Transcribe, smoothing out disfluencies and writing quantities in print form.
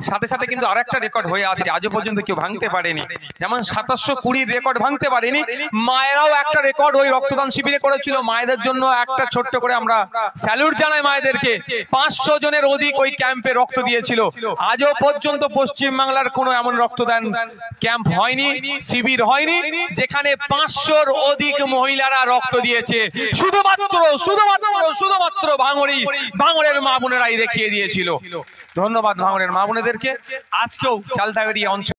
সাথে সাথে কিন্তু আরেকটা রেকর্ড হয়ে আছে, আজও পর্যন্ত কেউ ভাঙতে পারেনি। যেমন 2720 রেকর্ড ভাঙতে পারেনি, মায়েরাও একটা রেকর্ড ওই রক্তদান শিবিরে করেছিল। মায়েদের জন্য একটা ছোট্ট করে আমরা স্যালুট জানাই মায়েদেরকে। 500 জনের অধিক ওই ক্যাম্পে রক্ত দিয়েছিল। আজও পর্যন্ত পশ্চিমবাংলার কোনো এমন রক্তদান ক্যাম্প হয়নি, শিবির হয়নি যেখানে 500-র অধিক মহিলারা রক্ত দিয়েছে। শুধুমাত্র ভাঙড়ের মা বোনেরাই দেখিয়ে দিয়েছিল। ধন্যবাদ ভাঙড়ের মা বোনেদেরকে। আজকেও চালতাবেড়িয়া অঞ্চল